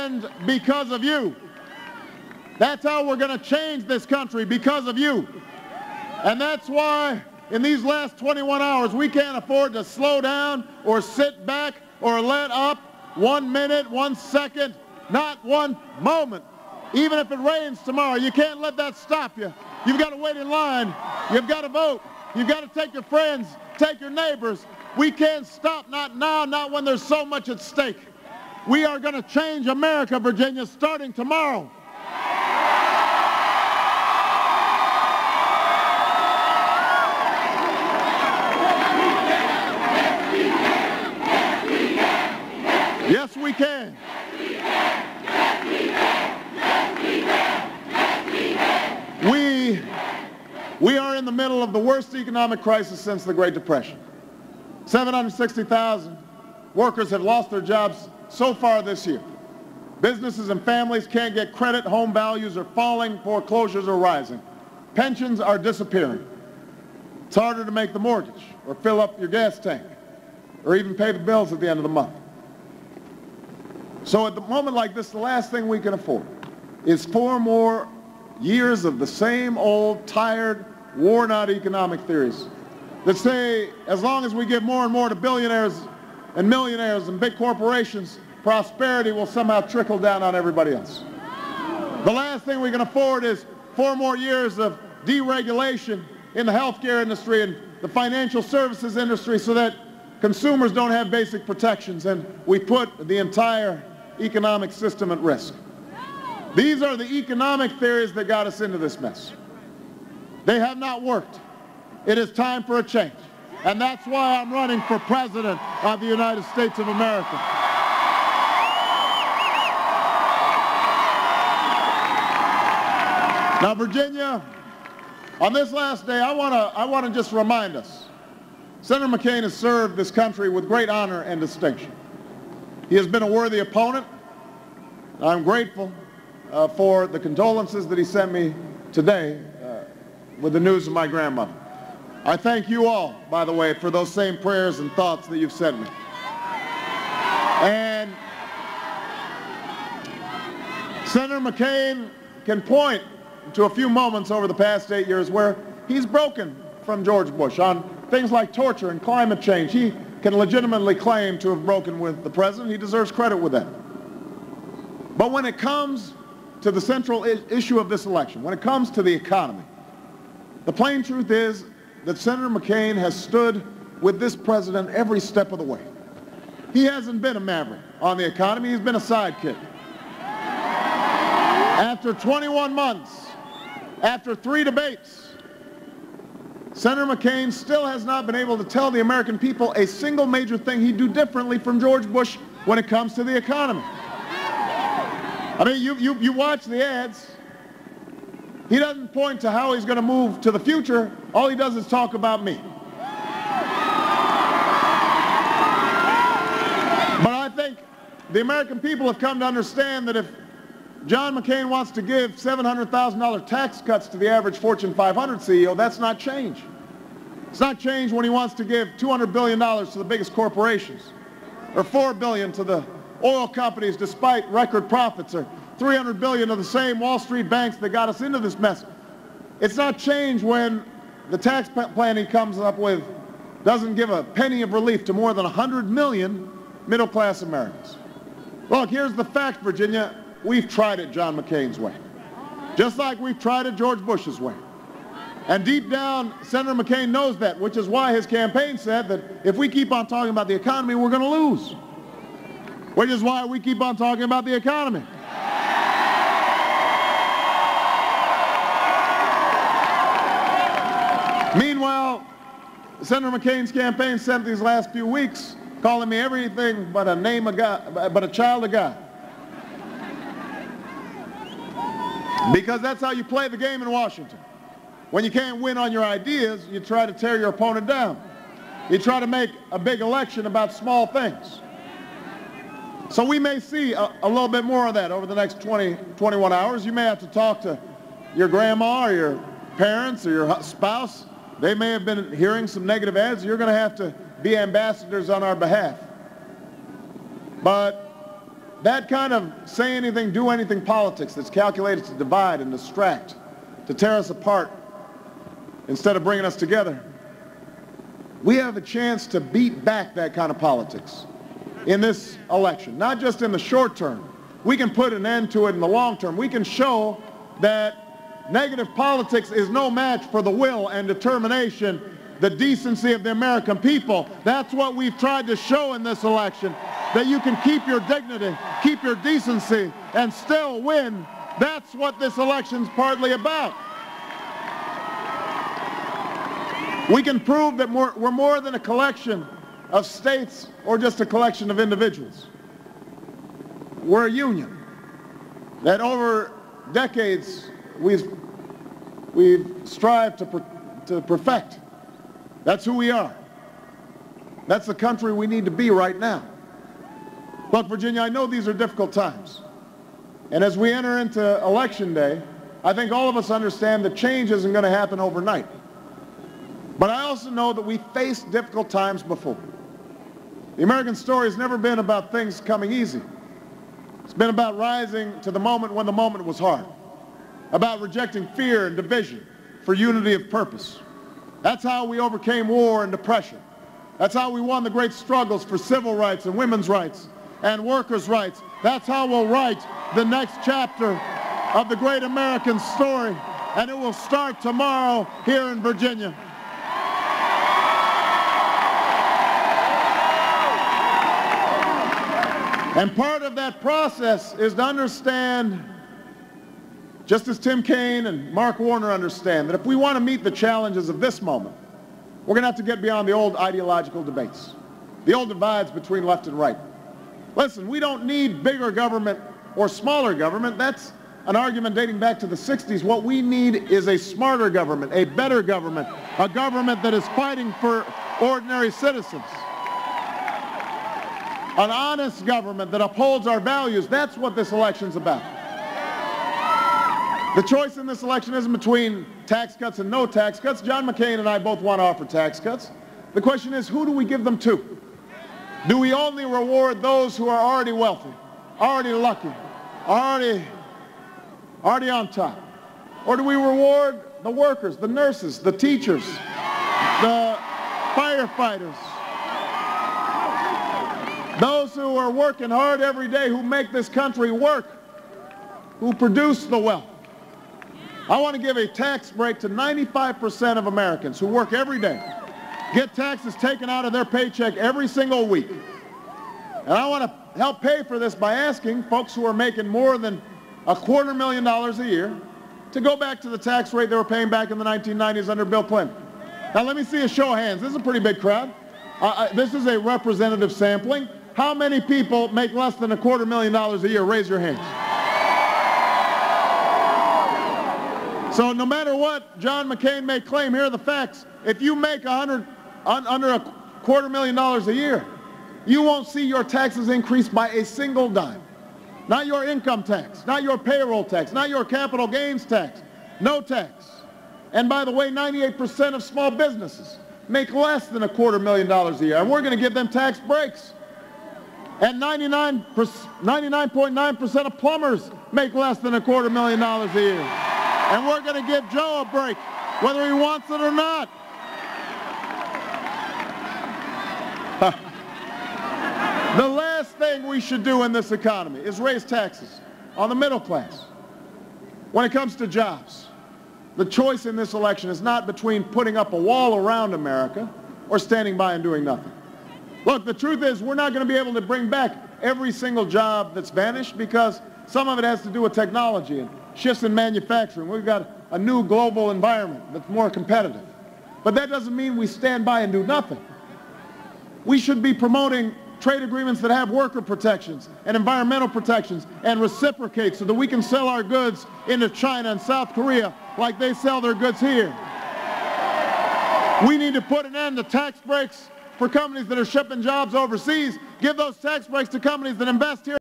end because of you. That's how we're going to change this country, because of you. And that's why in these last 21 hours, we can't afford to slow down or sit back or let up 1 minute, 1 second, not 1 moment. Even if it rains tomorrow, you can't let that stop you. You've got to wait in line. You've got to vote. You've got to take your friends, take your neighbors. We can't stop, not now, not when there's so much at stake. We are going to change America, Virginia, starting tomorrow. Yes, we can. We are in the middle of the worst economic crisis since the Great Depression. 760,000 workers have lost their jobs so far this year. Businesses and families can't get credit, home values are falling, foreclosures are rising. Pensions are disappearing. It's harder to make the mortgage or fill up your gas tank or even pay the bills at the end of the month. So at the moment like this, the last thing we can afford is 4 more years of the same old, tired, worn-out economic theories that say as long as we give more and more to billionaires and millionaires and big corporations, prosperity will somehow trickle down on everybody else. The last thing we can afford is 4 more years of deregulation in the healthcare industry and the financial services industry so that consumers don't have basic protections and we put the entire economic system at risk. These are the economic theories that got us into this mess. They have not worked. It is time for a change. And that's why I'm running for President of the United States of America. Now, Virginia, on this last day, I want to just remind us, Senator McCain has served this country with great honor and distinction. He has been a worthy opponent. I'm grateful for the condolences that he sent me today with the news of my grandmother. I thank you all, by the way, for those same prayers and thoughts that you've sent me. And Senator McCain can point to a few moments over the past 8 years where he's broken from George Bush on things like torture and climate change. He can legitimately claim to have broken with the president. He deserves credit with that. But when it comes to the central issue of this election, when it comes to the economy, the plain truth is that Senator McCain has stood with this president every step of the way. He hasn't been a maverick on the economy. He's been a sidekick. After 21 months, after 3 debates, Senator McCain still has not been able to tell the American people a single major thing he'd do differently from George Bush when it comes to the economy. I mean, you watch the ads. He doesn't point to how he's going to move to the future. All he does is talk about me. But I think the American people have come to understand that if John McCain wants to give $700,000 tax cuts to the average Fortune 500 CEO, that's not change. It's not change when he wants to give $200 billion to the biggest corporations, or $4 billion to the oil companies despite record profits, or $300 billion to the same Wall Street banks that got us into this mess. It's not change when the tax plan he comes up with doesn't give a penny of relief to more than 100 million middle-class Americans. Look, here's the fact, Virginia. We've tried it John McCain's way, just like we've tried it George Bush's way. And deep down, Senator McCain knows that, which is why his campaign said that if we keep on talking about the economy, we're going to lose. Which is why we keep on talking about the economy. Meanwhile, Senator McCain's campaign spent these last few weeks calling me everything but a name of God, but a child of God. Because that's how you play the game in Washington. When you can't win on your ideas, you try to tear your opponent down. You try to make a big election about small things. So we may see a little bit more of that over the next 21 hours. You may have to talk to your grandma or your parents or your spouse. They may have been hearing some negative ads. You're going to have to be ambassadors on our behalf. But that kind of say anything, do anything politics that's calculated to divide and distract, to tear us apart instead of bringing us together, we have a chance to beat back that kind of politics in this election, not just in the short term. We can put an end to it in the long term. We can show that negative politics is no match for the will and determination, the decency of the American people. That's what we've tried to show in this election, that you can keep your dignity, keep your decency, and still win. That's what this election's partly about. We can prove that we're more than a collection of states or just a collection of individuals. We're a union that over decades we've strived to perfect. That's who we are. That's the country we need to be right now. Look, Virginia, I know these are difficult times. And as we enter into Election Day, I think all of us understand that change isn't going to happen overnight. But I also know that we faced difficult times before. The American story has never been about things coming easy. It's been about rising to the moment when the moment was hard, about rejecting fear and division for unity of purpose. That's how we overcame war and depression. That's how we won the great struggles for civil rights and women's rights and workers' rights. That's how we'll write the next chapter of the great American story, and it will start tomorrow here in Virginia. And part of that process is to understand, just as Tim Kaine and Mark Warner understand, that if we want to meet the challenges of this moment, we're going to have to get beyond the old ideological debates, the old divides between left and right. Listen, we don't need bigger government or smaller government. That's an argument dating back to the 60s. What we need is a smarter government, a better government, a government that is fighting for ordinary citizens. An honest government that upholds our values. That's what this election's about. The choice in this election isn't between tax cuts and no tax cuts. John McCain and I both want to offer tax cuts. The question is, who do we give them to? Do we only reward those who are already wealthy, already lucky, already on top? Or do we reward the workers, the nurses, the teachers, the firefighters, those who are working hard every day, who make this country work, who produce the wealth? I want to give a tax break to 95% of Americans who work every day, get taxes taken out of their paycheck every single week. And I want to help pay for this by asking folks who are making more than $250,000 a year to go back to the tax rate they were paying back in the 1990s under Bill Clinton. Now let me see a show of hands. This is a pretty big crowd. This is a representative sampling. How many people make less than $250,000 a year? Raise your hands. So no matter what John McCain may claim, here are the facts. If you make under $250,000 a year, you won't see your taxes increase by a single dime. Not your income tax, not your payroll tax, not your capital gains tax, no tax. And by the way, 98% of small businesses make less than $250,000 a year, and we're going to give them tax breaks. And 99.9% of plumbers make less than $250,000 a year. And we're going to give Joe a break, whether he wants it or not. The last thing we should do in this economy is raise taxes on the middle class. When it comes to jobs, the choice in this election is not between putting up a wall around America or standing by and doing nothing. Look, the truth is we're not going to be able to bring back every single job that's vanished because some of it has to do with technology and shifts in manufacturing. We've got a new global environment that's more competitive. But that doesn't mean we stand by and do nothing. We should be promoting trade agreements that have worker protections and environmental protections and reciprocate so that we can sell our goods into China and South Korea like they sell their goods here. We need to put an end to tax breaks for companies that are shipping jobs overseas. Give those tax breaks to companies that invest here.